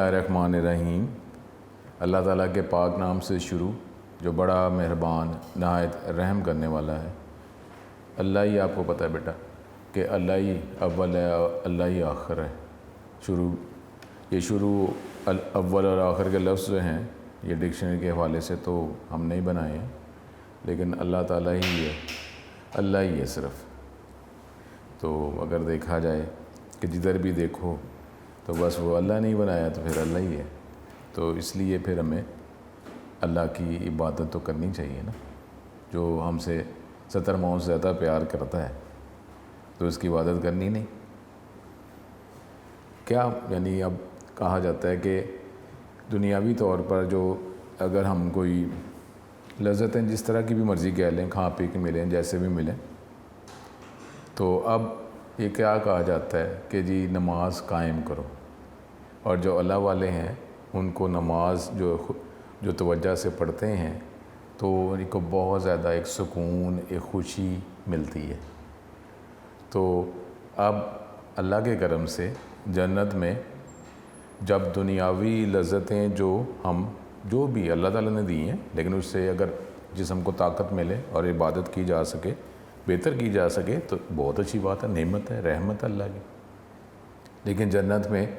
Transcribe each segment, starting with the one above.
बिस्मिल्लाहिर्रहमानिर्रहीम। अल्लाह ताला के पाक नाम से शुरू जो बड़ा मेहरबान नहायत रहम करने वाला है। अल्लाह ही आपको पता है बेटा कि अल्लाह ही अव्वल है, अल्लाह ही आखिर है। ये शुरू अव्वल और आखिर के लफ्ज़ जो हैं ये डिक्शनरी के हवाले से तो हम नहीं बनाए हैं, लेकिन अल्लाह ताला ही है, अल्लाह ही है सिर्फ़। तो अगर देखा जाए कि जिधर भी देखो तो बस वो अल्लाह नहीं बनाया तो फिर अल्लाह ही है। तो इसलिए फिर हमें अल्लाह की इबादत तो करनी चाहिए ना। जो हमसे 70 माओं से ज़्यादा प्यार करता है तो उसकी इबादत करनी नहीं क्या? यानी अब कहा जाता है कि दुनियावी तौर पर जो अगर हम कोई लज़्ज़तें जिस तरह की भी मर्ज़ी कह लें, खा पी के मिलें, जैसे भी मिलें, तो अब ये क्या कहा जाता है कि जी नमाज कायम करो। और जो अल्लाह वाले हैं उनको नमाज जो तवज्जो से पढ़ते हैं तो उनको बहुत ज़्यादा एक सुकून, एक खुशी मिलती है। तो अब अल्लाह के करम से जन्नत में जब दुनियावी लज़्ज़तें जो भी अल्लाह ताला ने दी हैं, लेकिन उससे अगर जिस्म को ताकत मिले और इबादत की जा सके, बेहतर की जा सके तो बहुत अच्छी बात है, नेमत है, रहमत है अल्लाह की। लेकिन जन्नत में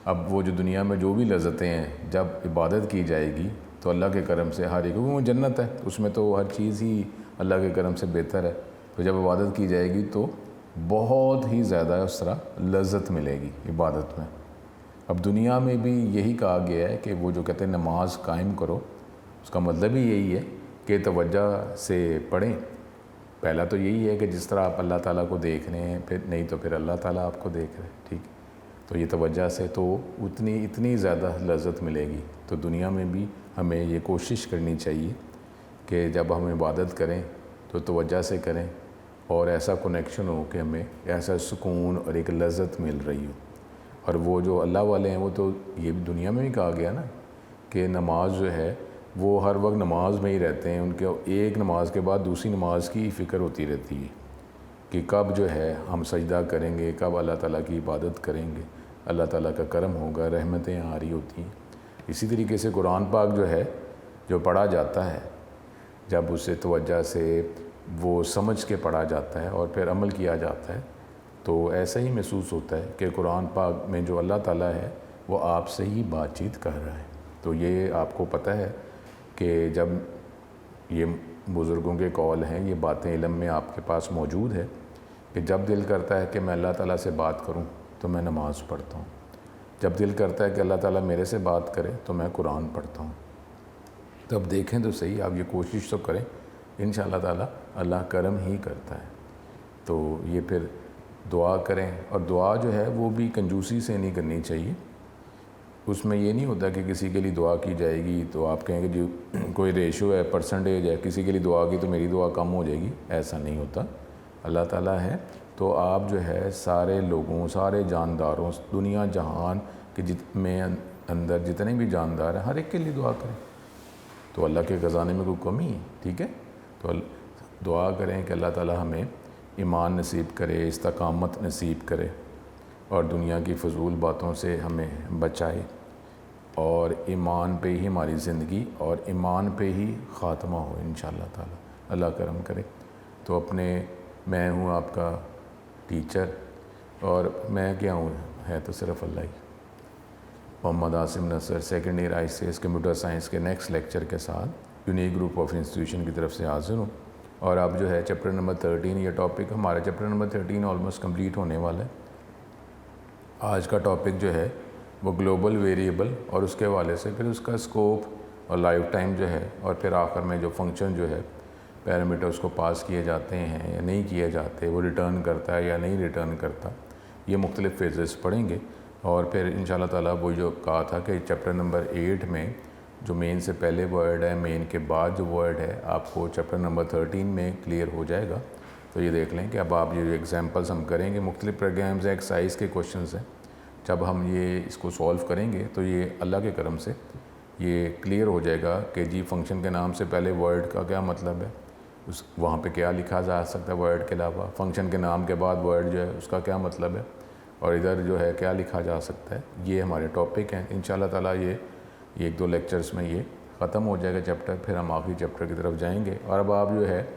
अब वो जो दुनिया में जो भी लज़्ज़तें हैं जब इबादत की जाएगी तो अल्लाह के करम से हर एक, क्योंकि वो जन्नत है उसमें तो हर चीज़ ही अल्लाह के करम से बेहतर है। तो जब इबादत की जाएगी तो बहुत ही ज़्यादा उस तरह लज़्ज़त मिलेगी इबादत में। अब दुनिया में भी यही कहा गया है कि वो जो कहते हैं नमाज कायम करो, उसका मतलब ही यही है कि तवज्जो से पढ़ें। पहला तो यही है कि जिस तरह आप अल्लाह ताला को देख रहे हैं, फिर नहीं तो फिर अल्लाह ताला आपको देख रहे हैं, ठीक। तो ये तवज्जो से तो इतनी ज़्यादा लज़्ज़त मिलेगी। तो दुनिया में भी हमें ये कोशिश करनी चाहिए कि जब हम इबादत करें तो तवज्जो से करें और ऐसा कनेक्शन हो कि हमें ऐसा सुकून और एक लज़्ज़त मिल रही हो। और वो जो अल्लाह वाले हैं वो तो ये भी दुनिया में भी कहा गया ना कि नमाज जो है वो हर वक्त नमाज में ही रहते हैं। उनके एक नमाज के बाद दूसरी नमाज की फ़िक्र होती रहती है कि कब जो है हम सजदा करेंगे, कब अल्लाह ताला की इबादत करेंगे, अल्लाह ताला का करम होगा, रहमतें आ रही होती हैं। इसी तरीके से कुरान पाक जो है जो पढ़ा जाता है, जब उसे तवज्जो से वो समझ के पढ़ा जाता है और फिर अमल किया जाता है तो ऐसा ही महसूस होता है कि कुरान पाक में जो अल्लाह ताला है वो आपसे ही बातचीत कर रहा है। तो ये आपको पता है कि जब ये बुज़ुर्गों के कौल हैं, ये बातें इल्म में आपके पास मौजूद है कि जब दिल करता है कि मैं अल्लाह ताला से बात करूं तो मैं नमाज़ पढ़ता हूं, जब दिल करता है कि अल्लाह ताला मेरे से बात करे तो मैं कुरान पढ़ता हूं। तब देखें तो सही, आप ये कोशिश तो करें, इंशाअल्लाह ताला अल्लाह करम ही करता है। तो ये फिर दुआ करें, और दुआ जो है वो भी कंजूसी से नहीं करनी चाहिए। उसमें ये नहीं होता कि किसी के लिए दुआ की जाएगी तो आप कहेंगे जो कोई रेशो है, परसेंटेज है, किसी के लिए दुआ की तो मेरी दुआ कम हो जाएगी, ऐसा नहीं होता। अल्लाह ताला है तो आप जो है सारे लोगों, सारे जानदारों, दुनिया जहान के में अंदर जितने भी जानदार हैं हर एक के लिए दुआ करें। तो अल्लाह के ख़ज़ाने में कोई कमी है, ठीक है। तो दुआ करें कि अल्लाह ताला हमें ईमान नसीब करे, इस्तकामत नसीब करे और दुनिया की फ़जूल बातों से हमें बचाए और ईमान पे ही हमारी ज़िंदगी और ईमान पे ही ख़ात्मा हो इंशाअल्लाह ताला। अल्लाह करम करे। तो मैं हूँ आपका टीचर, और मैं क्या हूँ, है तो सिर्फ़ अल्लाह ही। Mohammad Asim Nasar, second year ICS computer science के नेक्स्ट लेक्चर के साथ यूनिक ग्रुप ऑफ इंस्टीट्यूशन की तरफ से हाज़िर हूँ। और अब जो है चैप्टर नंबर 13 ये टॉपिक, हमारा चैप्टर नंबर 13 ऑलमोस्ट कंप्लीट होने वाला है। आज का टॉपिक जो है वो ग्लोबल वेरिएबल और उसके हवाले से फिर उसका स्कोप और लाइफ टाइम जो है, और फिर आखिर में जो फंक्शन जो है पैरामीटर उसको पास किए जाते हैं या नहीं किए जाते, वो रिटर्न करता है या नहीं रिटर्न करता, ये मुख्तलिफ फेजेस पढ़ेंगे। और फिर इंशाअल्लाह ताला वो जो कहा था कि चैप्टर नंबर 8 में जो मेन से पहले वर्ड है, मेन के बाद जो वर्ड है, आपको चैप्टर नंबर 13 में क्लियर हो जाएगा। तो ये देख लें कि अब आप ये जो एग्जांपल्स हम करेंगे, मुख्तलिफ प्रोग्राम्स एक्सरसाइज के क्वेश्चंस हैं, जब हम ये इसको सॉल्व करेंगे तो ये अल्लाह के करम से ये क्लियर हो जाएगा कि जी फंक्शन के नाम से पहले वर्ड का क्या मतलब है, उस वहाँ पे क्या लिखा जा सकता है वर्ड के अलावा, फंक्शन के नाम के बाद वर्ड जो है उसका क्या मतलब है, और इधर जो है क्या लिखा जा सकता है, ये हमारे टॉपिक हैं। इंशाल्लाह ताला ये 1-2 लेक्चर्स में ये ख़त्म हो जाएगा चैप्टर, फिर हम आखिरी चैप्टर की तरफ जाएंगे। और अब आप जो है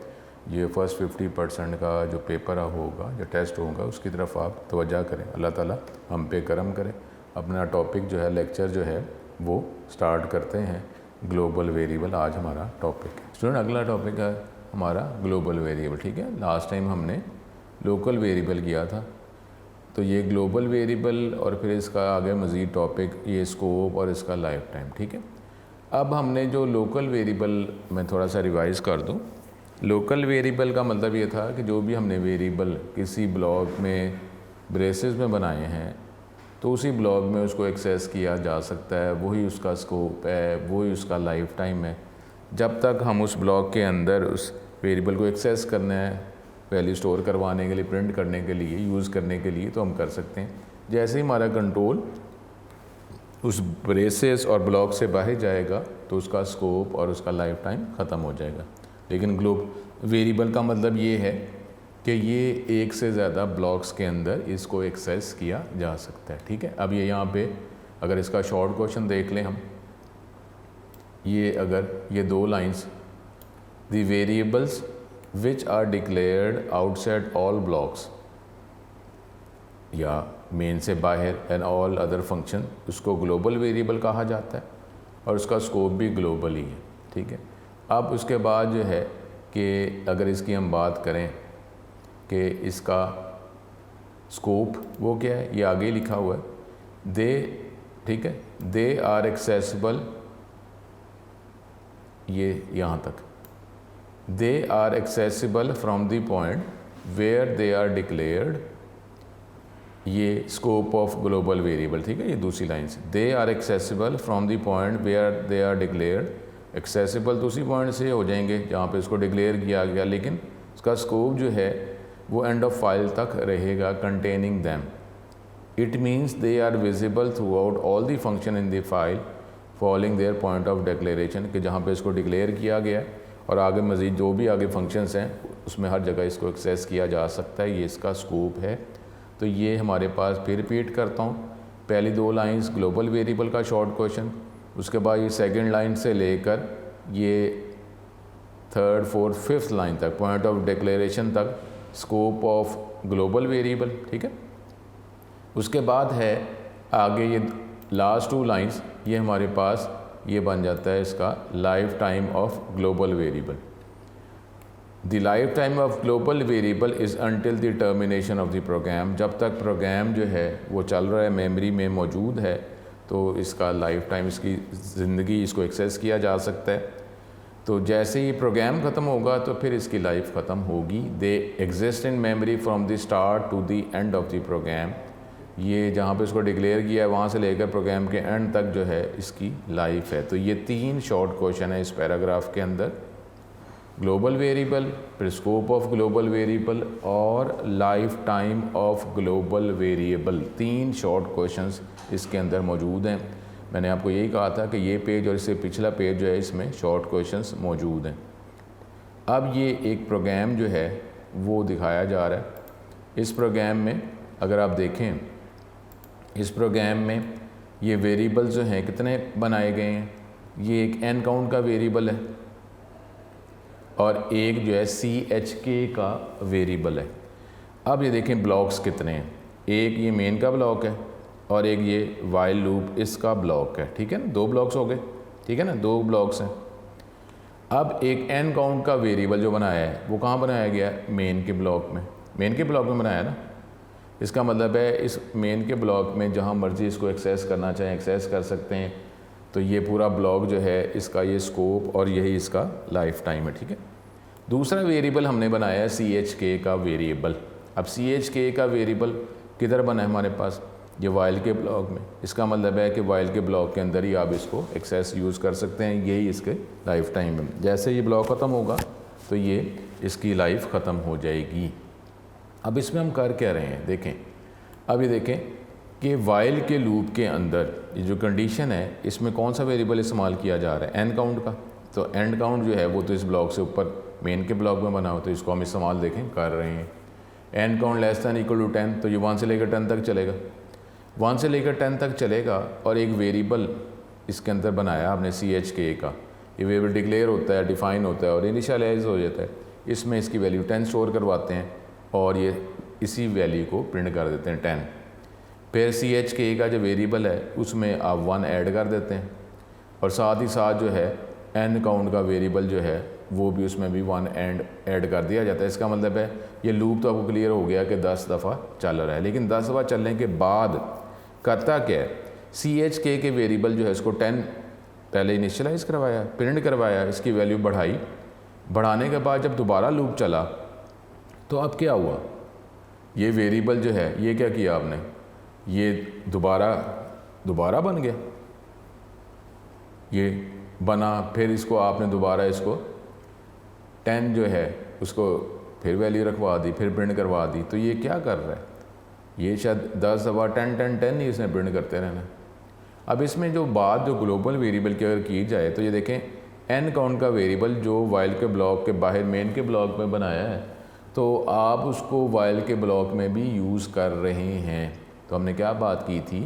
ये फर्स्ट 50% का जो पेपर होगा, जो टेस्ट होगा, उसकी तरफ आप तवज्जो करें। अल्लाह ताला हम पे करम करें। अपना टॉपिक जो है, लेक्चर जो है वो स्टार्ट करते हैं। ग्लोबल वेरिएबल आज हमारा टॉपिक है। स्टूडेंट, अगला टॉपिक है हमारा ग्लोबल वेरिएबल। ठीक है, लास्ट टाइम हमने लोकल वेरिएबल किया था, तो ये ग्लोबल वेरिएबल और फिर इसका आगे मज़ीद टॉपिक ये स्कोप और इसका लाइफ टाइम। ठीक है, अब हमने जो लोकल वेरिएबल में थोड़ा सा रिवाइज़ कर दूँ। लोकल वेरिएबल का मतलब ये था कि जो भी हमने वेरिएबल किसी ब्लॉक में ब्रेसेस में बनाए हैं तो उसी ब्लॉक में उसको एक्सेस किया जा सकता है, वही उसका स्कोप है, वही उसका लाइफ टाइम है। जब तक हम उस ब्लॉक के अंदर उस वेरिएबल को एक्सेस करना है, वैल्यू स्टोर करवाने के लिए, प्रिंट करने के लिए, यूज़ करने के लिए, तो हम कर सकते हैं। जैसे ही हमारा कंट्रोल उस ब्रेसेस और ब्लॉक से बाहर जाएगा तो उसका स्कोप और उसका लाइफ टाइम ख़त्म हो जाएगा। लेकिन वेरिएबल का मतलब ये है कि ये एक से ज़्यादा ब्लॉक्स के अंदर इसको एक्सेस किया जा सकता है। ठीक है, अब ये यहाँ पे अगर इसका शॉर्ट क्वेश्चन देख लें हम, ये अगर ये 2 lines, the variables which are declared outside all blocks, या मेन से बाहर एंड ऑल अदर फंक्शन, उसको ग्लोबल वेरिएबल कहा जाता है और उसका स्कोप भी ग्लोबल ही है। ठीक है, अब उसके बाद जो है कि अगर इसकी हम बात करें कि इसका स्कोप वो क्या है, ये आगे लिखा हुआ है, दे, ठीक है, दे आर एक्सेसिबल, ये यहाँ तक, they are accessible from the point where they are declared, ये स्कोप ऑफ ग्लोबल वेरिएबल। ठीक है, ये दूसरी लाइन से, they are accessible from the point where they are declared. Accessible तो उसी पॉइंट से हो जाएंगे जहाँ पे इसको डिक्लेयर किया गया, लेकिन उसका स्कोप जो है वो एंड ऑफ फाइल तक रहेगा, containing them. It means they are visible throughout all the function in the file following their point of declaration, कि जहाँ पे इसको डिक्लेयर किया गया और आगे मज़ीद जो भी आगे फंक्शंस हैं उसमें हर जगह इसको एक्सेस किया जा सकता है। ये इसका स्कोप है। तो ये हमारे पास, फिर रिपीट करता हूँ, पहली 2 लाइंस ग्लोबल वेरिएबल का शॉर्ट क्वेश्चन, उसके बाद ये सेकंड लाइन से लेकर ये 3rd, 4th, 5th लाइन तक, पॉइंट ऑफ डिक्लेरेशन तक, स्कोप ऑफ ग्लोबल वेरिएबल। ठीक है, उसके बाद है आगे ये लास्ट 2 लाइंस, ये हमारे पास ये बन जाता है इसका life time of global variable. The life time of global variable is until the termination of the program. जब तक प्रोग्राम जो है वो चल रहा है, मेमोरी में मौजूद है, तो इसका लाइफ टाइम, इसकी ज़िंदगी, इसको एक्सेस किया जा सकता है। तो जैसे ही प्रोग्राम ख़त्म होगा तो फिर इसकी लाइफ ख़त्म होगी। They exist in memory from the start to the end of the program. ये जहाँ पे इसको डिक्लेयर किया है वहाँ से लेकर प्रोग्राम के एंड तक जो है इसकी लाइफ है। तो ये 3 शॉर्ट क्वेश्चन है इस पैराग्राफ के अंदर, ग्लोबल वेरिएबल, फिर स्कोप ऑफ ग्लोबल वेरिएबल और life time of global variable. 3 short questions इसके अंदर मौजूद हैं। मैंने आपको यही कहा था कि ये पेज और इससे पिछला पेज जो है इसमें शॉर्ट क्वेश्चंस मौजूद हैं। अब ये एक प्रोग्राम जो है वो दिखाया जा रहा है। इस प्रोग्राम में अगर आप देखें, इस प्रोग्राम में ये वेरिएबल जो हैं कितने बनाए गए हैं, ये एक n काउंट का वेरिएबल है और एक जो है CHK का वेरिएबल है। अब ये देखें ब्लॉक्स कितने हैं, एक ये मेन का ब्लॉक है और एक ये वाइल लूप इसका ब्लॉक है। ठीक है ना, 2 ब्लॉक्स हो गए। ठीक है ना, 2 ब्लॉक्स हैं। अब एक n काउंट का वेरिएबल जो बनाया है वो कहाँ बनाया गया है, मेन के ब्लॉक में। मेन के ब्लॉक में बनाया ना, इसका मतलब है इस मेन के ब्लॉक में जहाँ मर्जी इसको एक्सेस करना चाहें एक्सेस कर सकते हैं। तो ये पूरा ब्लॉक जो है इसका ये स्कोप और यही इसका लाइफ टाइम है। ठीक है, दूसरा वेरिएबल हमने बनाया है CHK का वेरिएबल। अब CHK का वेरिएबल किधर बना है हमारे पास, ये वाइल के ब्लॉक में। इसका मतलब है कि वाइल के ब्लॉक के अंदर ही आप इसको एक्सेस यूज़ कर सकते हैं, यही इसके लाइफ टाइम है। जैसे ये ब्लॉक ख़त्म होगा तो ये इसकी लाइफ ख़त्म हो जाएगी। अब इसमें हम कर क्या रहे हैं, देखें। अब ये देखें कि वाइल के लूप के अंदर ये जो कंडीशन है इसमें कौन सा वेरिएबल इस्तेमाल किया जा रहा है, n काउंट का। तो n काउंट जो है वो तो इस ब्लॉक से ऊपर मेन के ब्लॉक में बना हो, तो इसको हम इस्तेमाल देखें कर रहे हैं। N count less than equal to 10, तो ये 1 से लेकर 10 तक चलेगा, 1 से लेकर 10 तक चलेगा। और एक वेरिएबल इसके अंदर बनाया आपने CHK का, ये वेरिएबल डिक्लेयर होता है, डिफाइन होता है और इनिशियलाइज हो जाता है। इसमें इसकी वैल्यू 10 स्टोर करवाते हैं और ये इसी वैल्यू को प्रिंट कर देते हैं 10। फिर CHK का जो वेरिएबल है उसमें आप 1 ऐड कर देते हैं और साथ ही साथ जो है एन काउंट का वेरिएबल जो है वो भी उसमें भी 1 ऐड कर दिया जाता है। इसका मतलब है ये लूप तो आपको क्लियर हो गया कि 10 दफ़ा चल रहा है। लेकिन 10 दफ़ा चलने के बाद करता क्या है, CHK के वेरिएबल जो है इसको 10 पहले इनिशियलाइज़ करवाया, प्रिंट करवाया, इसकी वैल्यू बढ़ाई, बढ़ाने के बाद जब दोबारा लूप चला तो अब क्या हुआ, ये वेरिएबल जो है ये क्या किया आपने, ये दोबारा बन गया, ये बना, फिर इसको आपने दोबारा इसको 10 जो है उसको फिर वैल्यू रखवा दी, फिर प्रिंट करवा दी। तो ये क्या कर रहा है, ये शायद 10 दफ़ा 10 10 10 ही इसने प्रिंट करते रहना। अब इसमें जो बात जो ग्लोबल वेरिएबल की अगर की जाए तो ये देखें एन काउंट का वेरिएबल जो वाइल के ब्लॉक के बाहर मेन के ब्लॉक में बनाया है, तो आप उसको वाइल के ब्लॉक में भी यूज़ कर रहे हैं। तो हमने क्या बात की थी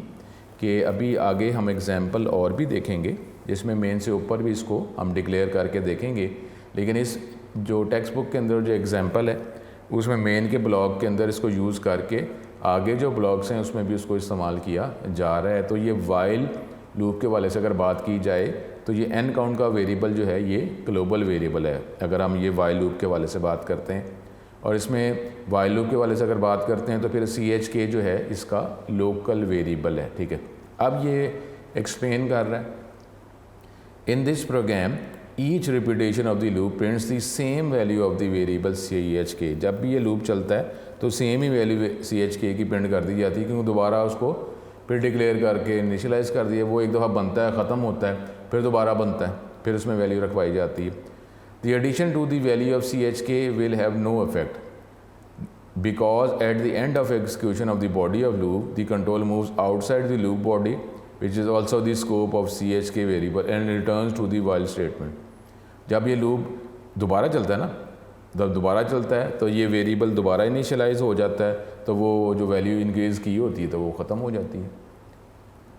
कि अभी आगे हम एग्जाम्पल और भी देखेंगे जिसमें मेन से ऊपर भी इसको हम डिक्लेयर करके देखेंगे। लेकिन इस जो टेक्स्ट बुक के अंदर जो एग्जाम्पल है उसमें मेन के ब्लॉक के अंदर इसको यूज़ करके आगे जो ब्लॉक्स हैं उसमें भी उसको इस्तेमाल किया जा रहा है। तो ये वाइल लूप के वाले से अगर बात की जाए तो ये एन काउंट का वेरिएबल जो है ये ग्लोबल वेरिएबल है अगर हम ये वाइल लूप के वाले से बात करते हैं। और इसमें वाइल लूप के वाले से अगर बात करते हैं तो फिर CHK जो है इसका लोकल वेरिएबल है, ठीक है। अब ये एक्सप्लेन कर रहा है, in this program each repetition of the loop prints the same value of the variable CHK। जब भी ये लूप चलता है तो सेम ही वैल्यू CHK की प्रिंट कर दी जाती है, क्योंकि दोबारा उसको फिर डिक्लेयर करके इनिशियलाइज़ कर दिया, वो एक दफ़ा बनता है, ख़त्म होता है, फिर दोबारा बनता है, फिर उसमें वैल्यू रखवाई जाती है। The addition to the value of CHK will have no effect because at the end of execution of the body of loop the control moves outside the loop body which is also the scope of CHK variable and returns to the while statement। जब ये loop दोबारा चलता है ना, जब दोबारा चलता है तो ये वेरिएबल दोबारा इनिशियलाइज हो जाता है, तो वो जो वैल्यू इंक्रीज़ की होती है तो वो ख़त्म हो जाती है।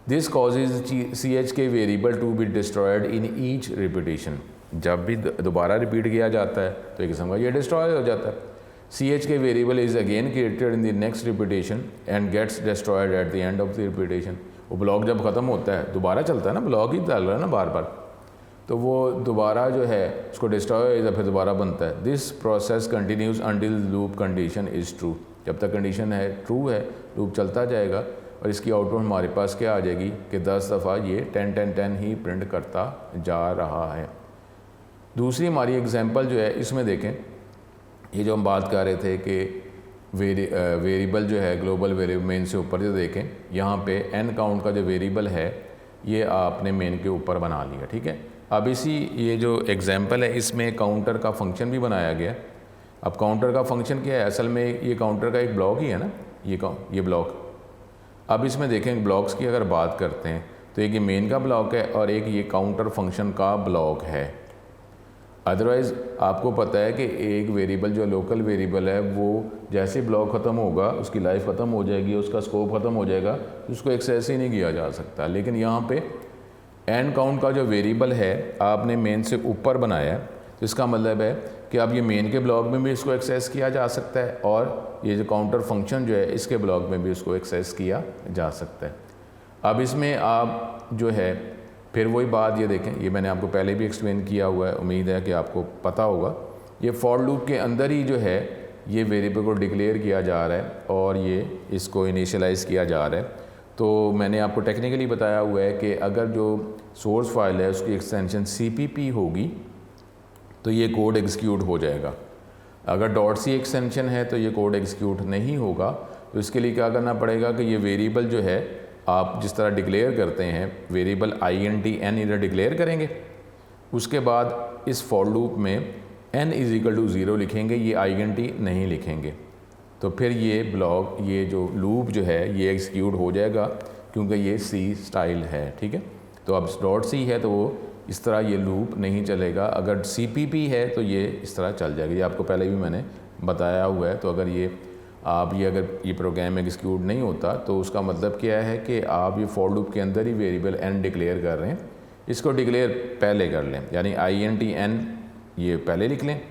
This causes CHK variable to be destroyed in each repetition. जब भी दोबारा रिपीट किया जाता है तो एक किस्म का ये डिस्ट्रॉय हो जाता है। CHK variable is again created in the next repetition and gets destroyed at the end of the repetition. वो ब्लॉक जब ख़त्म होता है दोबारा चलता है ना, ब्लॉक ही चल रहा है ना बार बार, तो वो दोबारा जो है उसको डिस्ट्रॉय या फिर दोबारा बनता है। This process continues until loop condition is true. जब तक कंडीशन है ट्रू है लूप चलता जाएगा और इसकी आउटपुट हमारे पास क्या आ जाएगी कि 10 दफ़ा ये 10 10 10 ही प्रिंट करता जा रहा है। दूसरी हमारी एग्जांपल जो है इसमें देखें, ये जो हम बात कर रहे थे कि वेरिएबल जो है ग्लोबल वेरिएबल मेन से ऊपर जो देखें, यहाँ पे एन काउंट का जो वेरिएबल है ये आपने मेन के ऊपर बना लिया, ठीक है। अब ये जो एग्जांपल है इसमें काउंटर का फंक्शन भी बनाया गया। अब काउंटर का फंक्शन क्या है, असल में ये काउंटर का एक ब्लॉक ही है ना, ये ब्लॉक। अब इसमें देखें ब्लॉक्स की अगर बात करते हैं तो एक ये मेन का ब्लॉक है और एक ये काउंटर फंक्शन का ब्लॉक है। अदरवाइज़ आपको पता है कि एक वेरिएबल जो लोकल वेरिएबल है वो जैसे ब्लॉक ख़त्म होगा उसकी लाइफ ख़त्म हो जाएगी, उसका स्कोप ख़त्म हो जाएगा, उसको एक्सेस ही नहीं किया जा सकता। लेकिन यहाँ पे एन काउंट का जो वेरिएबल है आपने मेन से ऊपर बनाया है, तो इसका मतलब है कि अब ये मेन के ब्लॉक में भी इसको एक्सेस किया जा सकता है और ये जो काउंटर फंक्शन जो है इसके ब्लॉक में भी उसको एक्सेस किया जा सकता है। अब इसमें आप जो है फिर वही बात ये देखें, ये मैंने आपको पहले भी एक्सप्लेन किया हुआ है, उम्मीद है कि आपको पता होगा। ये फॉर लूप के अंदर ही जो है ये वेरिएबल को डिक्लेयर किया जा रहा है और ये इसको इनिशियलाइज़ किया जा रहा है। तो मैंने आपको टेक्निकली बताया हुआ है कि अगर जो सोर्स फाइल है उसकी एक्सटेंशन CPP होगी तो ये कोड एग्जीक्यूट हो जाएगा। अगर .c एक्सटेंशन है तो ये कोड एग्जीक्यूट नहीं होगा। तो इसके लिए क्या करना पड़ेगा कि ये वेरिएबल जो है आप जिस तरह डिक्लेयर करते हैं वेरिएबल int n इधर डिक्लेयर करेंगे, उसके बाद इस फॉर लूप में n = 0 लिखेंगे, ये int नहीं लिखेंगे, तो फिर ये ब्लॉक ये जो लूप जो है ये एग्जीक्यूट हो जाएगा क्योंकि ये C स्टाइल है, ठीक है। तो अब .c है तो वो इस तरह ये लूप नहीं चलेगा। अगर CPP है तो ये इस तरह चल जाएगा, ये आपको पहले भी मैंने बताया हुआ है। तो अगर ये आप ये अगर ये प्रोग्राम एग्जीक्यूट नहीं होता तो उसका मतलब क्या है कि आप ये फॉर लूप के अंदर ही वेरिएबल n डिक्लेयर कर रहे हैं, इसको डिक्लेयर पहले कर लें, यानी int n ये पहले लिख लें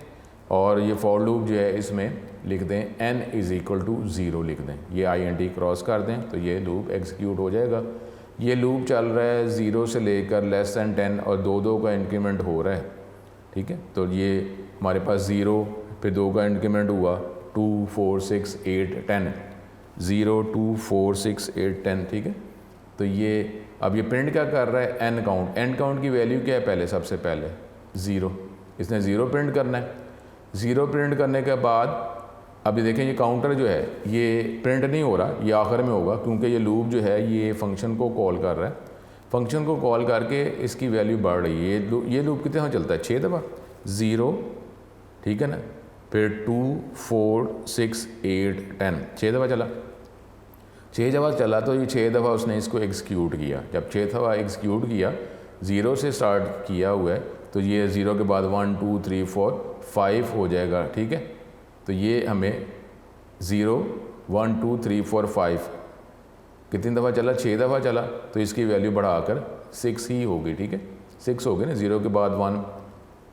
और ये फॉर लूप जो है इसमें लिख दें n = 0 लिख दें, ये int क्रॉस कर दें तो ये लूप एग्जीक्यूट हो जाएगा। ये लूप चल रहा है 0 से लेकर <10 और 2 का इंक्रीमेंट हो रहा है, ठीक है। तो ये हमारे पास 0 फिर 2 का इंक्रीमेंट हुआ 2 4 6 8 10, 0 2 4 6 8 10, ठीक है। तो ये अब ये प्रिंट क्या कर रहा है, n काउंट की वैल्यू क्या है, पहले सबसे पहले 0, इसने 0 प्रिंट करना है। 0 प्रिंट करने के बाद अभी देखें ये काउंटर जो है ये प्रिंट नहीं हो रहा, ये आखिर में होगा क्योंकि ये लूप जो है ये फंक्शन को कॉल कर रहा है, फंक्शन को कॉल करके इसकी वैल्यू बढ़ रही है। ये लूप कितने दफ़ा चलता है, 6 दफ़ा, 0, ठीक है ना, फिर 2 4 6 8 10, 6 दफ़ा चला। 6 दफ़ा चला तो ये 6 दफ़ा उसने इसको एग्जीक्यूट किया। जब 6 दफ़ा एग्जीक्यूट किया, 0 से स्टार्ट किया हुआ है तो ये 0 के बाद 1 2 3 4 5 हो जाएगा, ठीक है। तो ये हमें 0 1 2 3 4 5 कितनी दफ़ा चला, 6 दफ़ा चला, तो इसकी वैल्यू बढ़ाकर 6 ही होगी, ठीक है, 6 हो गई ना। 0 के बाद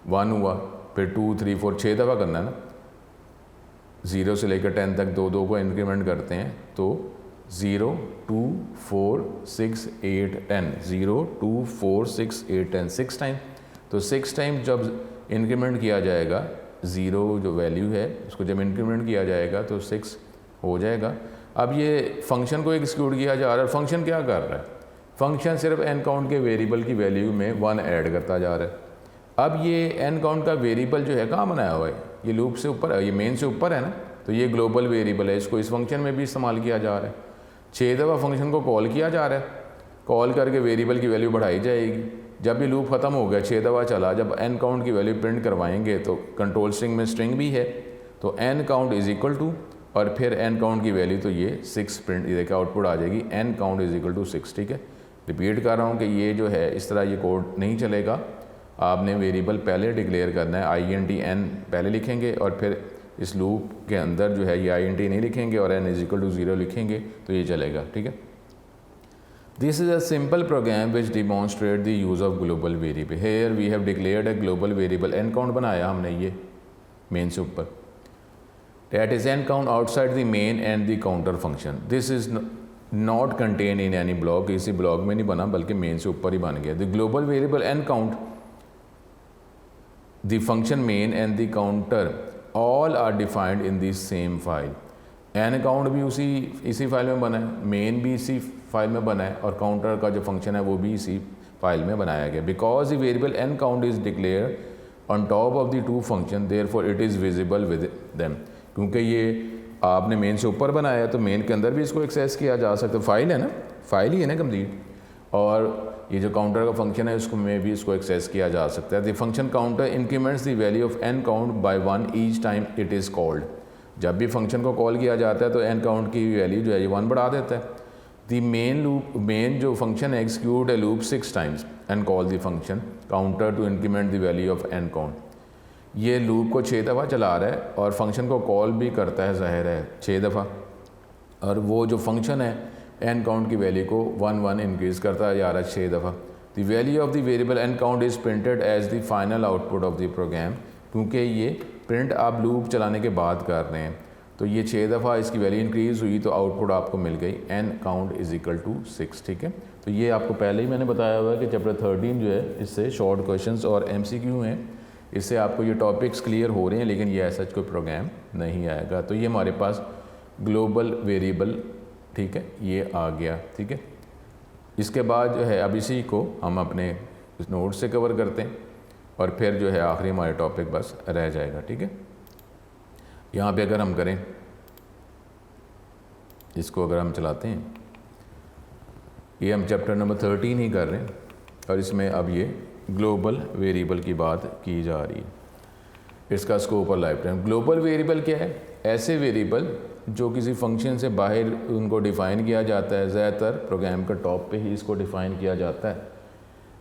1 हुआ, फिर 2 3 4 6 दफ़ा करना है ना, 0 से लेकर 10 तक 2 को इंक्रीमेंट करते हैं तो 0 2 4 6 8 10, 0 2 4 6 8 10, 6 टाइम। तो 6 टाइम जब इंक्रीमेंट किया जाएगा, 0 जो वैल्यू है उसको जब इंक्रीमेंट किया जाएगा तो 6 हो जाएगा। अब ये फंक्शन को एग्जीक्यूट किया जा रहा है, फंक्शन क्या कर रहा है, फंक्शन सिर्फ n काउंट के वेरिएबल की वैल्यू में 1 ऐड करता जा रहा है। अब ये n काउंट का वेरिएबल जो है कहाँ बनाया हुआ है, ये लूप से ऊपर है, ये मेन से ऊपर है ना, तो ये ग्लोबल वेरिएबल है, इसको इस फंक्शन में भी इस्तेमाल किया जा रहा है। 6 दफ़ा फंक्शन को कॉल किया जा रहा है, कॉल करके वेरिएबल की वैल्यू बढ़ाई जाएगी। जब ये लूप ख़त्म हो गया, 6 दफ़ा चला, जब n काउंट की वैल्यू प्रिंट करवाएंगे तो कंट्रोल स्ट्रिंग में स्ट्रिंग भी है, तो n काउंट = और फिर n काउंट की वैल्यू तो ये 6 प्रिंट, ये देखिए आउटपुट आ जाएगी n काउंट = 6, ठीक है। रिपीट कर रहा हूँ कि ये जो है इस तरह ये कोड नहीं चलेगा, आपने वेरिएबल पहले डिक्लेयर करना है, int n पहले लिखेंगे और फिर इस लूप के अंदर जो है ये int नहीं लिखेंगे और n = 0 लिखेंगे तो ये चलेगा, ठीक है। This is a simple program which demonstrate the use of global variable. Here we have declared a global variable n count बनाया हमने ये मेन से ऊपर, that is n count outside the main and the counter function. This is not contained in any block, किसी block में नहीं बना बल्कि मेन से ऊपर ही बन गया। The global variable n count, the function main and the counter all are defined in the same file. n count भी इसी फाइल में बना है, मेन भी इसी फाइल में बना है और काउंटर का जो फंक्शन है वो भी इसी फाइल में बनाया गया। Because the variable n count is declare on top of the 2 function, therefore it is visible with them. क्योंकि ये आपने मेन से ऊपर बनाया है तो मेन के अंदर भी इसको एक्सेस किया जा सकता है, फाइल है ना, फाइल ही है ना कंप्लीट, और ये जो काउंटर का फंक्शन है उसको में भी इसको एक्सेस किया जा सकता है। The function counter increments the value of n count by 1 each time it is called. जब भी फंक्शन को कॉल किया जाता है तो n काउंट की वैल्यू जो है ये 1 बढ़ा देता है। द मेन जो फंक्शन है execute a loop 6 times and call the function counter to increment the value of n count. ये लूप को 6 दफ़ा चला रहा है और फंक्शन को कॉल भी करता है, ज़ाहिर है 6 दफ़ा, और वो जो फंक्शन है n काउंट की वैल्यू को 1 1 इंक्रीज़ करता जा रहा है 6 दफ़ा। The value of the variable n count is printed as the final output of the program. क्योंकि ये प्रिंट आप लूप चलाने के बाद कर रहे हैं तो ये 6 दफ़ा इसकी वैल्यू इंक्रीज़ हुई तो आउटपुट आपको मिल गई n काउंट = 6, ठीक है। तो ये आपको पहले ही मैंने बताया हुआ है कि चैप्टर 13 जो है इससे शॉर्ट क्वेश्चंस और MCQ हैं, इससे आपको ये टॉपिक्स क्लियर हो रहे हैं, लेकिन ये ऐसा कोई प्रोग्राम नहीं आएगा। तो ये हमारे पास ग्लोबल वेरिएबल, ठीक है, ये आ गया, ठीक है। इसके बाद जो है अब इसी को हम अपने नोट से कवर करते हैं और फिर जो है आखिरी हमारे टॉपिक बस रह जाएगा, ठीक है। यहाँ पे अगर हम करें इसको, अगर हम चलाते हैं, ये हम चैप्टर नंबर 13 ही कर रहे हैं और इसमें अब ये ग्लोबल वेरिएबल की बात की जा रही है, इसका स्कोप और लाइफ टाइम। ग्लोबल वेरिएबल क्या है, ऐसे वेरिएबल जो किसी फंक्शन से बाहर उनको डिफ़ाइन किया जाता है, ज़्यादातर प्रोग्राम का टॉप पे ही इसको डिफ़ाइन किया जाता है।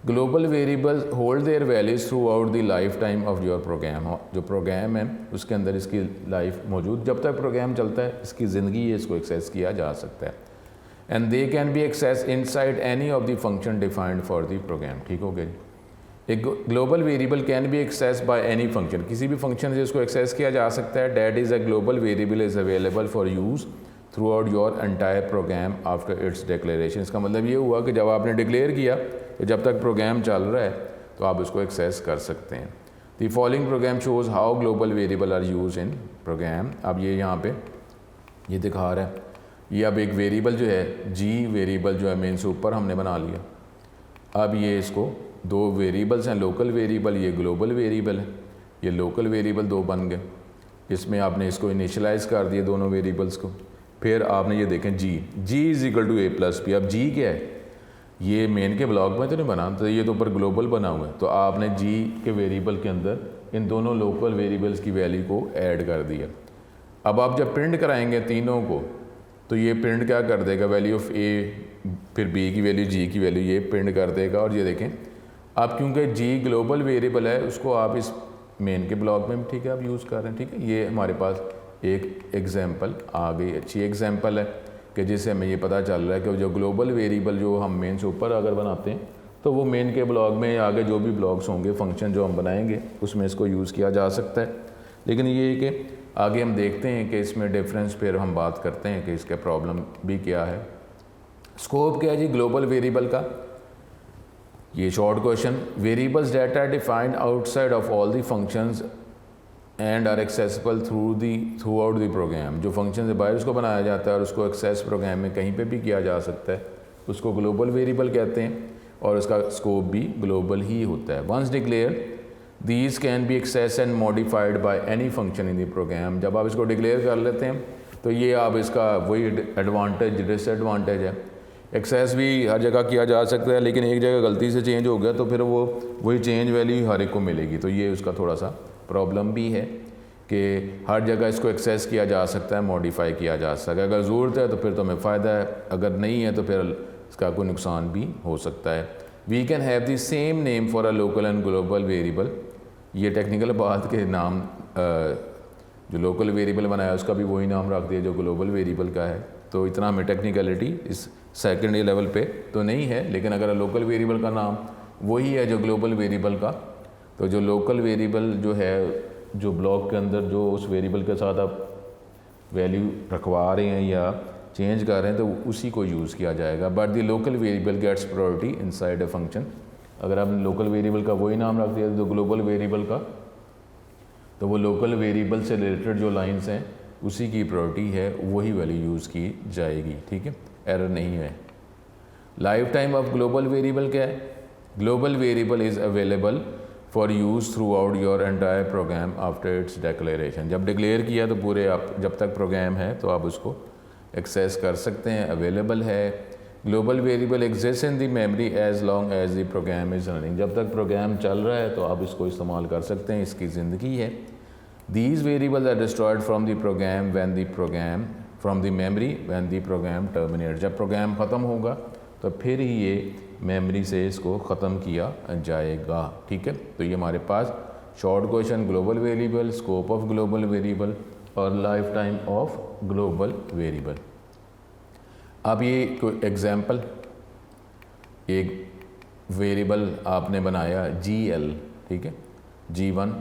Global variables hold their values throughout the life time of your program. जो प्रोग्राम है उसके अंदर इसकी लाइफ मौजूद, जब तक प्रोग्राम चलता है इसकी ज़िंदगी है, इसको एक्सेस किया जा सकता है। And they can be access inside any of the function defined for the program. ठीक हो गया जी। एक global variable can be access by any function, किसी भी फंक्शन से इसको एक्सेस किया जा सकता है। That is a global variable is available for use throughout your entire program after its declaration. इसका मतलब ये हुआ कि जब आपने डिक्लेयर किया तो जब तक प्रोग्राम चल रहा है तो आप उसको एक्सेस कर सकते हैं। The following program shows how global variable are use in program. अब ये यहाँ पे ये दिखा रहा है, ये अब एक वेरिएबल जो है जी वेरिएबल जो है मेन से ऊपर हमने बना लिया। अब ये इसको दो वेरिएबल्स हैं, लोकल वेरिएबल, ये ग्लोबल वेरिएबल है। ये लोकल वेरिएबल दो बन गए, इसमें आपने इसको इनिशलाइज कर दिया दोनों वेरिएबल्स को। फिर आपने ये देखें G is equal to A plus B. अब जी क्या है, ये मेन के ब्लॉक में तो नहीं बना, तो ये तो ऊपर ग्लोबल बना हुआ है, तो आपने जी के वेरिएबल के अंदर इन दोनों लोकल वेरिएबल्स की वैल्यू को ऐड कर दिया। अब आप जब प्रिंट कराएंगे तीनों को तो ये प्रिंट क्या कर देगा, वैल्यू ऑफ ए, फिर बी की वैल्यू, जी की वैल्यू, ये प्रिंट कर देगा। और ये देखें अब क्योंकि जी ग्लोबल वेरिएबल है उसको आप इस मेन के ब्लॉक में ठीक है आप यूज़ कर रहे हैं। ठीक है, ये हमारे पास एक एग्जाम्पल आ गई, अच्छी एग्जाम्पल है कि जिससे हमें ये पता चल रहा है कि जो ग्लोबल वेरिएबल जो हम मेन से ऊपर अगर बनाते हैं तो वो मेन के ब्लॉक में आगे जो भी ब्लॉक्स होंगे फंक्शन जो हम बनाएंगे उसमें इसको यूज़ किया जा सकता है। लेकिन ये कि आगे हम देखते हैं कि इसमें डिफरेंस, फिर हम बात करते हैं कि इसका प्रॉब्लम भी क्या है। स्कोप क्या है जी ग्लोबल वेरिएबल का, ये short question. Variables data defined outside of all the functions and are accessible throughout the program. जो फंक्शन से बाहर उसको बनाया जाता है और उसको एक्सेस प्रोग्राम में कहीं पे भी किया जा सकता है, उसको ग्लोबल वेरिएबल कहते हैं और उसका स्कोप भी ग्लोबल ही होता है। Once declare these can be access and modified by any function in the program. जब आप इसको डिक्लेयर कर लेते हैं तो ये आप इसका वही एडवांटेज डिसएडवांटेज है। एक्सेस भी हर जगह किया जा सकता है, लेकिन एक जगह गलती से चेंज हो गया तो फिर वो वही चेंज वैल्यू हर एक को मिलेगी, तो ये उसका थोड़ा सा प्रॉब्लम भी है कि हर जगह इसको एक्सेस किया जा सकता है, मॉडिफाई किया जा सकता है। अगर ज़रूरत है तो फिर तो हमें फ़ायदा है, अगर नहीं है तो फिर इसका कोई नुकसान भी हो सकता है। We can have the same name for a local and global variable. ये टेक्निकल बात के नाम जो लोकल वेरिएबल बनाया उसका भी वही नाम रख दिया जो ग्लोबल वेरिएबल का है, तो इतना हमें टेक्निकलिटी इस सेकेंड लेवल पे तो नहीं है। लेकिन अगर लोकल वेरिएबल का नाम वही है जो ग्लोबल वेरिएबल का, तो जो लोकल वेरिएबल जो है जो ब्लॉक के अंदर जो उस वेरिएबल के साथ आप वैल्यू रखवा रहे हैं या चेंज कर रहे हैं तो उसी को यूज़ किया जाएगा। But the local variable gets priority inside a function. अगर आपने लोकल वेरिएबल का वही नाम रख दिया तो ग्लोबल वेरिएबल का, तो वो लोकल वेरिएबल से रिलेटेड जो लाइंस हैं उसी की प्रायोरिटी है, वही वैल्यू यूज़ की जाएगी। ठीक है, एरर नहीं है। Life time of global variable क्या है, global variable is available for use throughout your entire program after its declaration. जब डिक्लेयर किया तो पूरे आप जब तक प्रोग्राम है तो आप उसको एक्सेस कर सकते हैं, अवेलेबल है। Global variable exist in the memory as long as the program is running. जब तक प्रोग्राम चल रहा है तो आप इसको इस्तेमाल कर सकते हैं, इसकी ज़िंदगी है। These variables are destroyed from the program when the program from the memory when the program terminate. जब प्रोग्राम ख़त्म होगा तो फिर ही ये मेमोरी से इसको ख़त्म किया जाएगा। ठीक है, तो ये हमारे पास short question global variable, scope of global variable और life time of global variable. अब ये कोई एग्जाम्पल, एक वेरिएबल आपने बनाया GL, ठीक है, G1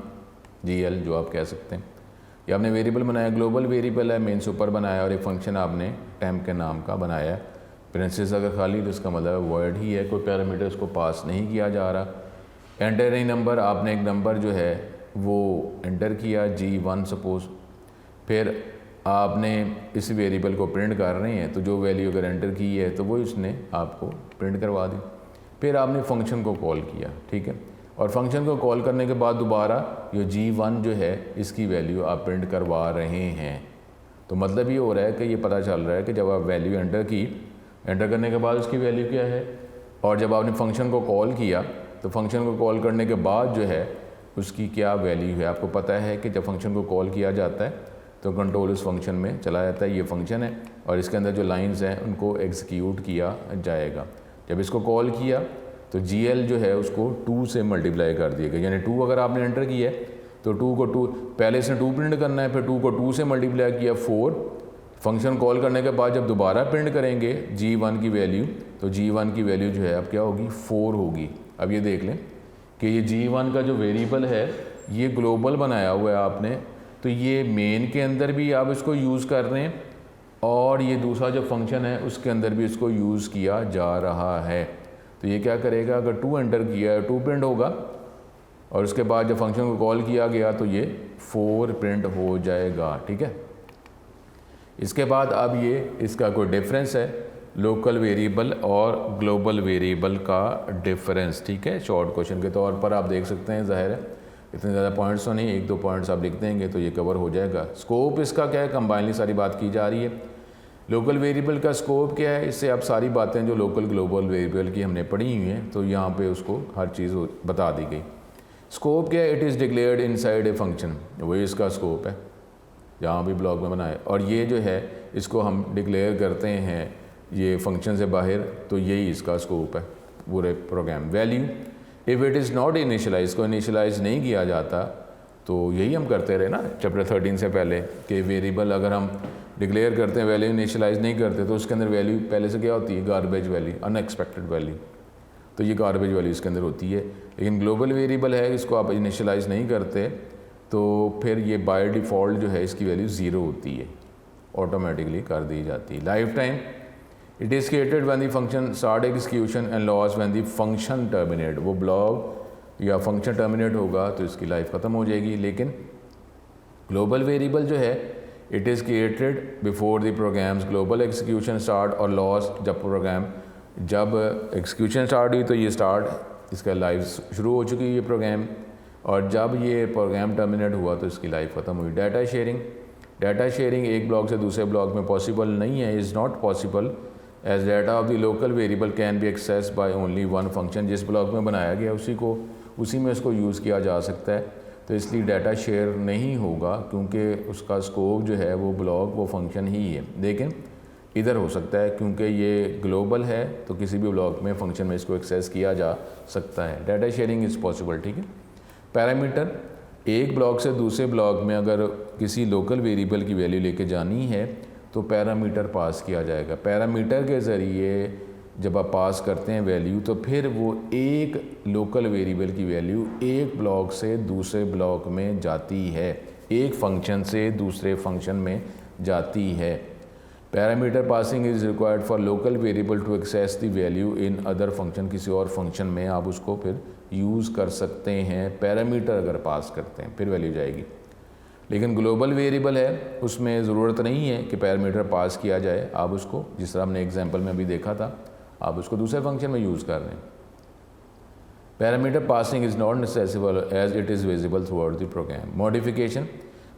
GL जो आप कह सकते हैं, ये आपने वेरिएबल बनाया, ग्लोबल वेरिएबल है, मेन सुपर बनाया और एक फंक्शन आपने टेम्प के नाम का बनाया। प्रिंसेस अगर खाली तो इसका मतलब वर्ड ही है, कोई पैरामीटर उसको पास नहीं किया जा रहा। एंटर ए नंबर, आपने एक नंबर जो है वो एंटर किया G1 सपोज, फिर आपने इस वेरिएबल को प्रिंट कर रहे हैं तो जो वैल्यू अगर एंटर की है तो वो इसने आपको प्रिंट करवा दी। फिर आपने फंक्शन को कॉल किया, ठीक है, और फंक्शन को कॉल करने के बाद दोबारा ये G1 जो है इसकी वैल्यू आप प्रिंट करवा रहे हैं। तो मतलब ये हो रहा है कि ये पता चल रहा है कि जब आप वैल्यू एंटर की, एंटर करने के बाद उसकी वैल्यू क्या है, और जब आपने फंक्शन को कॉल किया तो फंक्शन को कॉल करने के बाद जो है उसकी क्या वैल्यू है। आपको पता है कि जब फंक्शन को कॉल किया जाता है तो कंट्रोल उस फंक्शन में चला जाता है, ये फंक्शन है और इसके अंदर जो लाइंस हैं उनको एग्जीक्यूट किया जाएगा। जब इसको कॉल किया तो GL जो है उसको 2 से मल्टीप्लाई कर दिया गया, यानी 2 अगर आपने एंटर किया है तो 2 को 2 पहले इसने 2 प्रिंट करना है, फिर 2 को 2 से मल्टीप्लाई किया 4, फंक्शन कॉल करने के बाद जब दोबारा प्रिंट करेंगे G1 की वैल्यू, तो G1 की वैल्यू जो है अब क्या होगी 4 होगी। अब ये देख लें कि ये G1 का जो वेरिएबल है ये ग्लोबल बनाया हुआ है आपने, तो ये मेन के अंदर भी आप इसको यूज़ कर रहे हैं और ये दूसरा जो फंक्शन है उसके अंदर भी इसको यूज़ किया जा रहा है। तो ये क्या करेगा, अगर 2 एंटर किया है 2 प्रिंट होगा और उसके बाद जब फंक्शन को कॉल किया गया तो ये 4 प्रिंट हो जाएगा। ठीक है, इसके बाद अब ये इसका कोई डिफरेंस है लोकल वेरिएबल और ग्लोबल वेरिएबल का डिफरेंस। ठीक है, शॉर्ट क्वेश्चन के तौर पर आप देख सकते हैं, ज़ाहिर है इतने ज़्यादा पॉइंट्स तो नहीं, 1-2 पॉइंट्स आप लिख देंगे तो ये कवर हो जाएगा। स्कोप इसका क्या है, कंबाइनली सारी बात की जा रही है। लोकल वेरिएबल का स्कोप क्या है, इससे आप सारी बातें जो लोकल ग्लोबल वेरिएबल की हमने पढ़ी हुई हैं तो यहाँ पे उसको हर चीज़ बता दी गई। स्कोप क्या है, it is declared inside a function, वही इसका स्कोप है जहाँ भी ब्लॉक में बनाए, और ये जो है इसको हम डिक्लेयर करते हैं ये फंक्शन से बाहर, तो यही इसका स्कोप है पूरे program. Value if it is not initialize, को इनिशियलाइज नहीं किया जाता तो यही हम करते रहे ना चैप्टर 13 से पहले कि वेरिएबल अगर हम डिक्लेयर करते हैं वैल्यू इनिशियलाइज नहीं करते तो उसके अंदर वैल्यू पहले से क्या होती है, गार्बेज वैल्यू, अनएक्सपेक्टेड वैल्यू, तो ये गार्बेज वैल्यू इसके अंदर होती है। लेकिन ग्लोबल वेरिएबल है, इसको आप इनिशियलाइज नहीं करते तो फिर ये बाय डिफ़ॉल्ट जो है इसकी वैल्यू 0 होती है, ऑटोमेटिकली कर दी जाती है। Life time it is created when the function start execution and loss when the function terminate, वो ब्लॉक या फंक्शन टर्मिनेट होगा तो इसकी लाइफ ख़त्म हो जाएगी। लेकिन ग्लोबल वेरिएबल जो है it is created before the programs global execution start और लॉस, जब एग्जीक्यूशन स्टार्ट हुई तो ये स्टार्ट इसका लाइफ शुरू हो चुकी है ये प्रोग्राम, और जब ये प्रोग्राम टर्मिनेट हुआ तो इसकी लाइफ ख़त्म हुई। डाटा शेयरिंग एक ब्लॉक से दूसरे ब्लॉक में पॉसिबल नहीं है, is not possible as data of the local variable can be access by only one function, जिस ब्लॉक में बनाया गया उसी में इसको यूज़ किया जा सकता है, तो इसलिए डाटा शेयर नहीं होगा क्योंकि उसका स्कोप जो है वो ब्लॉक वो फंक्शन ही है। लेकिन इधर हो सकता है क्योंकि ये ग्लोबल है तो किसी भी ब्लॉक में फंक्शन में इसको एक्सेस किया जा सकता है। Data sharing is possible. ठीक है, पैरामीटर एक ब्लॉक से दूसरे ब्लॉक में अगर किसी लोकल वेरिएबल की वैल्यू लेके जानी है तो पैरामीटर पास किया जाएगा। पैरामीटर के ज़रिए जब आप पास करते हैं वैल्यू तो फिर वो एक लोकल वेरिएबल की वैल्यू एक ब्लॉक से दूसरे ब्लॉक में जाती है, एक फंक्शन से दूसरे फंक्शन में जाती है। Parameter passing is required for local variable to access the value in other function, किसी और फंक्शन में आप उसको फिर यूज़ कर सकते हैं। पैरामीटर अगर पास करते हैं फिर वैल्यू जाएगी। लेकिन ग्लोबल वेरिएबल है उसमें ज़रूरत नहीं है कि पैरामीटर पास किया जाए, आप उसको जिस तरह हमने एग्जांपल में अभी देखा था आप उसको दूसरे फंक्शन में यूज़ कर रहे हैं। Parameter passing is not necessary as it is visible throughout the program. Modification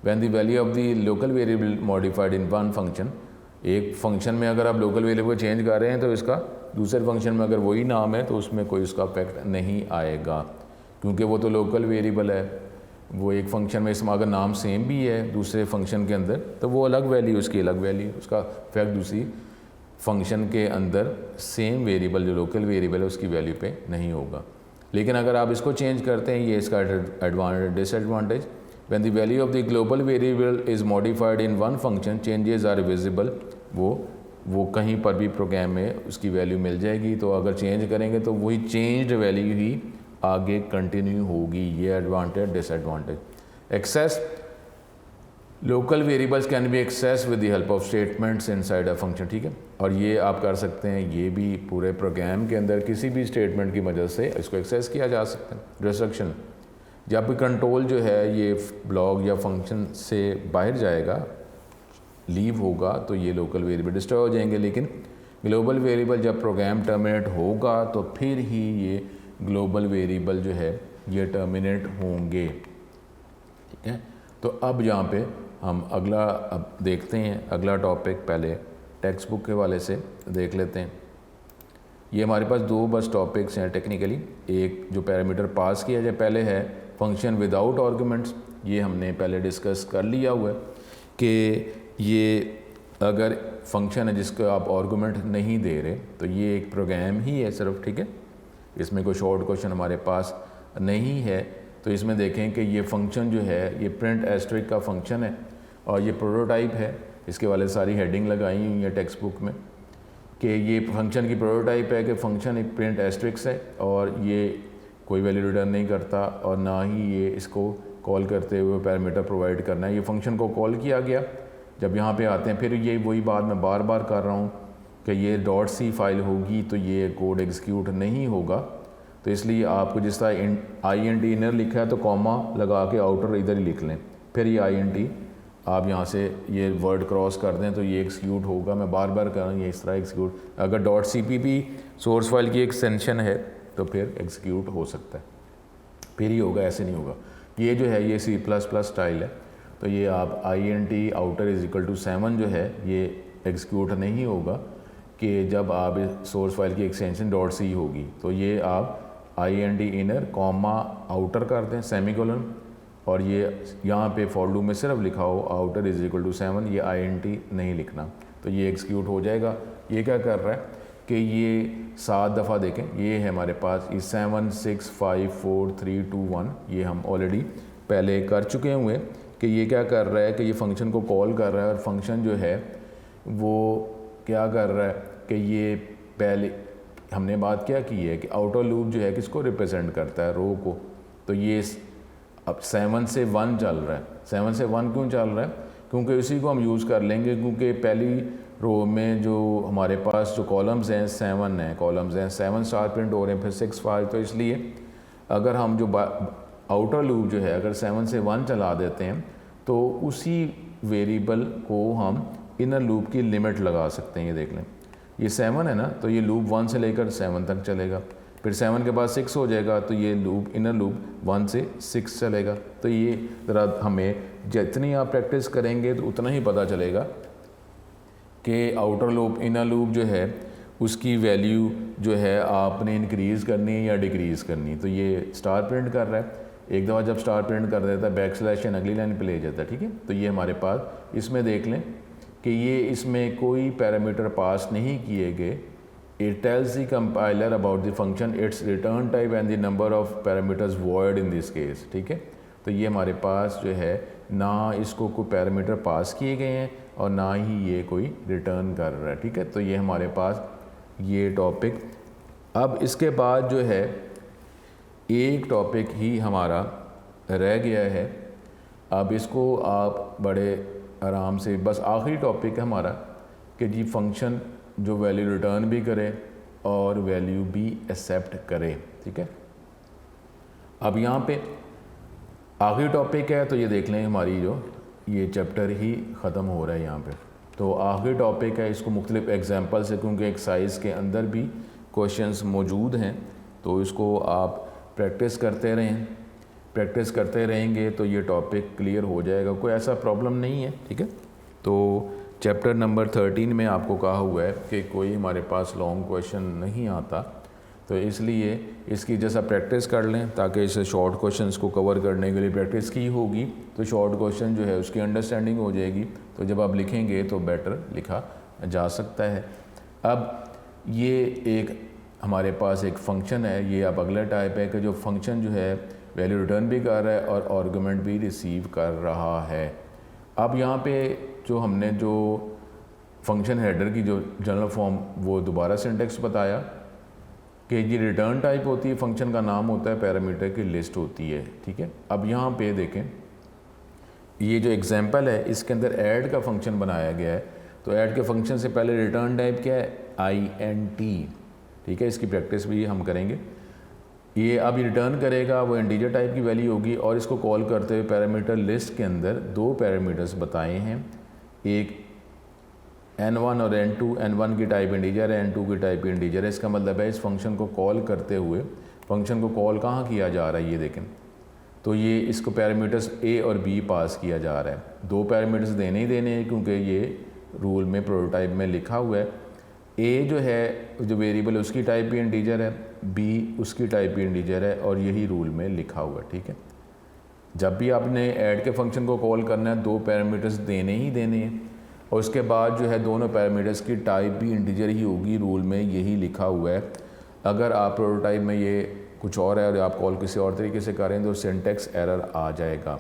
when the value of the local variable modified in one function, एक फंक्शन में अगर आप लोकल वेरिएबल को चेंज कर रहे हैं तो इसका दूसरे फंक्शन में अगर वही नाम है तो उसमें कोई इसका इफेक्ट नहीं आएगा क्योंकि वो तो लोकल वेरिएबल है। वो एक फंक्शन में इसमें अगर नाम सेम भी है दूसरे फंक्शन के अंदर तो वो अलग वैल्यू, उसकी अलग वैल्यू, उसका इफेक्ट दूसरी फंक्शन के अंदर सेम वेरिएबल जो लोकल वेरिएबल है उसकी वैल्यू पे नहीं होगा। लेकिन अगर आप इसको चेंज करते हैं, ये इसका advantage disadvantage, when the value of the global variable is modified in one function changes are visible, वो कहीं पर भी प्रोग्राम में उसकी वैल्यू मिल जाएगी। तो अगर चेंज करेंगे तो वही चेंज्ड वैल्यू ही आगे कंटिन्यू होगी। ये advantage disadvantage. Access local variables can be access with the help of statements inside a function. ठीक है, और ये आप कर सकते हैं, ये भी पूरे प्रोग्राम के अंदर किसी भी स्टेटमेंट की मदद से इसको एक्सेस किया जा सकता है। रिस्ट्रिक्शन, जब भी कंट्रोल जो है ये ब्लॉक या फंक्शन से बाहर जाएगा, लीव होगा तो ये लोकल वेरिएबल डिस्ट्रॉय हो जाएंगे। लेकिन ग्लोबल वेरिएबल जब प्रोग्राम टर्मिनेट होगा तो फिर ही ये ग्लोबल वेरिएबल जो है ये टर्मिनेट होंगे। ठीक है, तो अब यहाँ पे हम अगला अब देखते हैं, अगला टॉपिक पहले टेक्स्ट बुक के वाले से देख लेते हैं। ये हमारे पास दो बस टॉपिक्स हैं टेक्निकली। एक जो पैरामीटर पास किया जाए, पहले है फंक्शन विदाउट आर्गूमेंट्स, ये हमने पहले डिस्कस कर लिया हुआ है कि ये अगर फंक्शन है जिसको आप आर्गूमेंट नहीं दे रहे तो ये एक प्रोग्राम ही है सिर्फ। ठीक है, इसमें कोई शॉर्ट क्वेश्चन हमारे पास नहीं है। तो इसमें देखें कि ये फंक्शन जो है ये प्रिंट एस्ट्रिक का फंक्शन है और ये प्रोटोटाइप है। इसके वाले सारी हेडिंग लगाई हुई है टेक्स्ट बुक में कि ये फंक्शन की प्रोटोटाइप है कि फंक्शन एक प्रिंट एस्ट्रिक्स है और ये कोई वैल्यू रिटर्न नहीं करता और ना ही ये इसको कॉल करते हुए पैरामीटर प्रोवाइड करना है। ये फंक्शन को कॉल किया गया। जब यहाँ पे आते हैं फिर ये वही बात मैं बार बार कर रहा हूँ कि ये .c फाइल होगी तो ये कोड एग्जीक्यूट नहीं होगा। तो इसलिए आपको जिस तरह INT इनर लिखा है तो कॉमा लगा के आउटर इधर ही लिख लें, फिर ये INT आप यहाँ से ये वर्ड क्रॉस कर दें तो ये एग्जीक्यूट होगा। मैं बार बार कर रहा हूँ ये इस तरह एग्जीक्यूट, अगर .cpp सोर्स फाइल की एक्सटेंशन है तो फिर एग्जीक्यूट हो सकता है, फिर ही होगा, ऐसे नहीं होगा। ये जो है ये C++ स्टाइल है तो ये आप INT outer is equal to 7 जो है ये एग्जीक्यूट नहीं होगा कि जब आप सोर्स फाइल की एक्सटेंशन .c होगी। तो ये आप INT इनर कॉमा आउटर कर दें सेमीकोलन और ये यहाँ पे फॉर लूप में सिर्फ लिखा हो आउटर इज इक्वल टू 7, ये INT नहीं लिखना, तो ये एग्जीक्यूट हो जाएगा। ये क्या कर रहा है कि ये 7 दफ़ा देखें, ये है हमारे पास ये 7 6 5 4 3 2 1, ये हम ऑलरेडी पहले कर चुके हुए कि ये क्या कर रहा है कि ये फंक्शन को कॉल कर रहा है और फंक्शन जो है वो क्या कर रहा है कि ये पहले हमने बात क्या की है कि आउटर लूप जो है किसको रिप्रेजेंट करता है, रो को। तो ये अब 7 से 1 चल रहा है। 7 से 1 क्यों चल रहा है? क्योंकि इसी को हम यूज़ कर लेंगे क्योंकि पहली रो में जो हमारे पास जो कॉलम्स हैं 7 हैं, कॉलम्स हैं 7 स्टार प्रिंट हो रहे हैं, फिर 6 5। तो इसलिए अगर हम जो आउटर लूप जो है अगर 7 से 1 चला देते हैं तो उसी वेरिएबल को हम इनर लूप की लिमिट लगा सकते हैं। ये देख लें ये 7 है ना, तो ये लूप 1 से लेकर 7 तक चलेगा, फिर 7 के बाद 6 हो जाएगा तो ये लूप इनर लूप 1 से 6 चलेगा। तो ये ज़रा हमें जितनी आप प्रैक्टिस करेंगे तो उतना ही पता चलेगा कि आउटर लूप इनर लूप जो है उसकी वैल्यू जो है आपने इंक्रीज़ करनी है या डिक्रीज़ करनी। तो ये स्टार प्रिंट कर रहा है, एक दफ़ा जब स्टार प्रिंट कर देता है बैकस्लैश अगली लाइन पे ले जाता है, ठीक है। तो ये हमारे पास इसमें देख लें कि ये इसमें कोई पैरामीटर पास नहीं किए गए। It tells the compiler about the function, it's return type and the number of parameters void in this case, ठीक है। तो ये हमारे पास जो है ना इसको कोई पैरामीटर पास किए गए हैं और ना ही ये कोई रिटर्न कर रहा है, ठीक है। तो ये हमारे पास ये टॉपिक। अब इसके बाद जो है एक टॉपिक ही हमारा रह गया है। अब इसको आप बड़े आराम से, बस आखिरी टॉपिक है हमारा कि जी फंक्शन जो वैल्यू रिटर्न भी करे और वैल्यू भी एक्सेप्ट करे, ठीक है। अब यहाँ पे आखिरी टॉपिक है तो ये देख लें हमारी जो ये चैप्टर ही ख़त्म हो रहा है यहाँ पे। तो आखिरी टॉपिक है, इसको मुख्तलिफ एग्जांपल से, क्योंकि एक्सरसाइज के अंदर भी क्वेश्चंस मौजूद हैं तो इसको आप प्रैक्टिस करते रहें। प्रैक्टिस करते रहेंगे तो ये टॉपिक क्लियर हो जाएगा, कोई ऐसा प्रॉब्लम नहीं है, ठीक है। तो चैप्टर नंबर 13 में आपको कहा हुआ है कि कोई हमारे पास लॉन्ग क्वेश्चन नहीं आता, तो इसलिए इसकी जैसा प्रैक्टिस कर लें ताकि इसे शॉर्ट क्वेश्चंस को कवर करने के लिए प्रैक्टिस की होगी तो शॉर्ट क्वेश्चन जो है उसकी अंडरस्टैंडिंग हो जाएगी। तो जब आप लिखेंगे तो बेटर लिखा जा सकता है। अब ये एक हमारे पास एक फ़ंक्शन है, ये अब अगला टाइप है कि जो फंक्शन जो है वैल्यू रिटर्न भी कर रहा है और आर्गुमेंट भी रिसीव कर रहा है। अब यहाँ पे जो हमने जो फंक्शन हेडर की जो जनरल फॉर्म वो दोबारा सिंटेक्स बताया कि ये रिटर्न टाइप होती है, फंक्शन का नाम होता है, पैरामीटर की लिस्ट होती है, ठीक है। अब यहाँ पे देखें ये जो एग्जांपल है इसके अंदर ऐड का फंक्शन बनाया गया है। तो ऐड के फंक्शन से पहले रिटर्न टाइप क्या है, INT, ठीक है। इसकी प्रैक्टिस भी हम करेंगे। ये अब रिटर्न करेगा वो इंटीजर टाइप की वैल्यू होगी और इसको कॉल करते हुए पैरामीटर लिस्ट के अंदर 2 पैरामीटर्स बताए हैं, एक N1 और N2। N1 की टाइप इंटीजर है, N2 की टाइप इंटीजर है। इसका मतलब है इस फंक्शन को कॉल करते हुए फंक्शन को कॉल कहाँ किया जा रहा है, ये देखें। तो ये इसको पैरामीटर्स A और B पास किया जा रहा है। 2 पैरामीटर्स देने ही देने हैं क्योंकि ये रूल में प्रोटोटाइप में लिखा हुआ है। A जो है जो वेरिएबल है उसकी टाइप भी इंटीजर है, B उसकी टाइप भी इंटीजर है और यही रूल में लिखा हुआ है, ठीक है। जब भी आपने ऐड के फंक्शन को कॉल करना है 2 पैरामीटर्स देने ही देने हैं और उसके बाद जो है दोनों पैरामीटर्स की टाइप भी इंटीजर ही होगी, रूल में यही लिखा हुआ है। अगर आप प्रोटोटाइप में ये कुछ और है और आप कॉल किसी और तरीके से करें तो सिंटैक्स एरर आ जाएगा।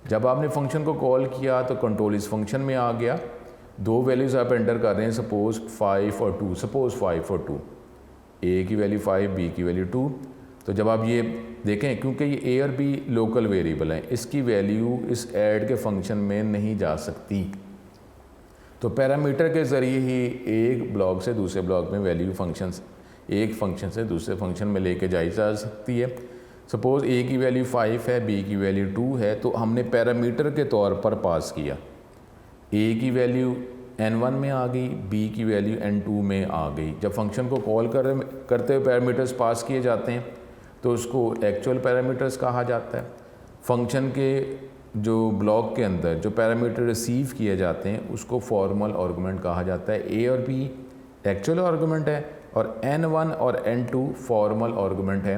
जब आपने फंक्शन को कॉल किया तो कंट्रोल इस फंक्शन में आ गया, दो वैल्यूज़ आप एंटर कर रहे हैं, सपोज़ 5 और 2, सपोज़ 5 और 2, ए की वैल्यू 5, बी की वैल्यू 2। तो जब आप ये देखें, क्योंकि ये ए और बी लोकल वेरिएबल हैं, इसकी वैल्यू इस ऐड के फंक्शन में नहीं जा सकती, तो पैरामीटर के ज़रिए ही एक ब्लॉक से दूसरे ब्लॉक में वैल्यू फंक्शंस, एक फंक्शन से दूसरे फंक्शन में लेके जाई जा सकती है। सपोज़ ए की वैल्यू 5 है, बी की वैल्यू 2 है, तो हमने पैरामीटर के तौर पर पास किया, ए की वैल्यू n1 में आ गई, बी की वैल्यू n2 में आ गई। जब फंक्शन को कॉल करते हुए पैरामीटर्स पास किए जाते हैं तो उसको एक्चुअल पैरामीटर्स कहा जाता है। फंक्शन के जो ब्लॉक के अंदर जो पैरामीटर रिसीव किए जाते हैं उसको फॉर्मल आर्गुमेंट कहा जाता है। ए और बी एक्चुअल आर्गुमेंट है और n1 और n2 फॉर्मल आर्गुमेंट है।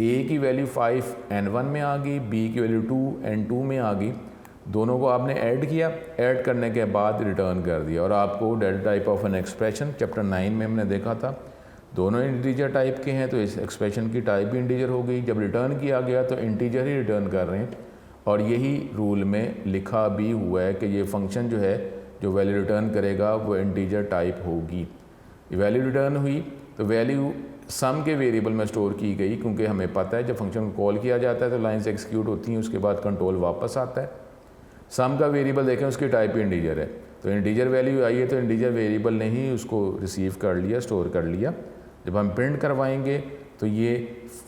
ए की वैल्यू 5 n1 में आ गई, बी की वैल्यू 2 n2 में आ गई, दोनों को आपने ऐड किया, ऐड करने के बाद रिटर्न कर दिया और आपको data type of an expression chapter 9 में हमने देखा था, दोनों इंटीजर टाइप के हैं तो इस एक्सप्रेशन की टाइप भी इंटीजर हो गई। जब रिटर्न किया गया तो इंटीजर ही रिटर्न कर रहे हैं और यही रूल में लिखा भी हुआ है कि ये फंक्शन जो है जो वैल्यू रिटर्न करेगा वो इंटीजर टाइप होगी। वैल्यू रिटर्न हुई तो वैल्यू सम के वेरिएबल में स्टोर की गई, क्योंकि हमें पता है जब फंक्शन को कॉल किया जाता है तो लाइन्स एग्जीक्यूट होती हैं, उसके बाद कंट्रोल वापस आता है। सम का वेरिएबल देखें उसकी टाइप ही इंटीजर है, तो इंटीजर वैल्यू आई है तो इंटीजर वेरिएबल ने ही उसको रिसीव कर लिया, स्टोर कर लिया। जब हम प्रिंट करवाएंगे तो ये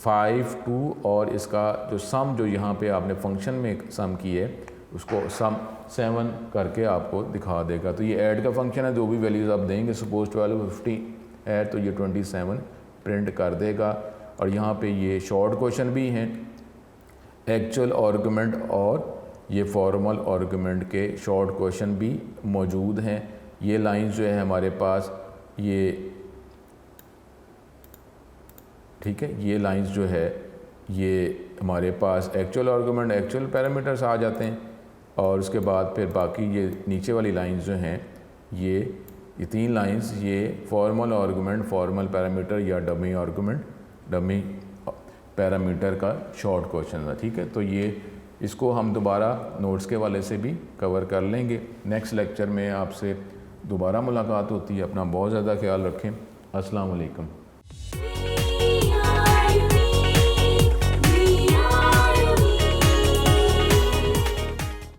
5, 2 और इसका जो सम जो यहाँ पे आपने फंक्शन में सम की है उसको सम 7 करके आपको दिखा देगा। तो ये ऐड का फंक्शन है, जो भी वैल्यूज़ आप देंगे, सपोज 12 50 है तो ये 27 प्रिंट कर देगा। और यहाँ पे ये शॉर्ट क्वेश्चन भी हैं, एक्चुअल आर्गुमेंट और ये फॉर्मल आर्गुमेंट के शॉर्ट क्वेश्चन भी मौजूद हैं। ये लाइंस जो है हमारे पास, ये ठीक है, ये लाइंस जो है ये हमारे पास एक्चुअल आर्गुमेंट, एक्चुअल पैरामीटर्स आ जाते हैं और उसके बाद फिर बाकी ये नीचे वाली लाइंस जो हैं ये 3 लाइंस, ये फॉर्मल आर्गुमेंट, फॉर्मल पैरामीटर या डमी आर्गुमेंट, डमी पैरामीटर का शॉर्ट क्वेश्चन है। ठीक है, तो ये इसको हम दोबारा नोट्स के वाले से भी कवर कर लेंगे। नेक्स्ट लेक्चर में आपसे दोबारा मुलाकात होती है। अपना बहुत ज़्यादा ख्याल रखें। अस्सलाम वालेकुम।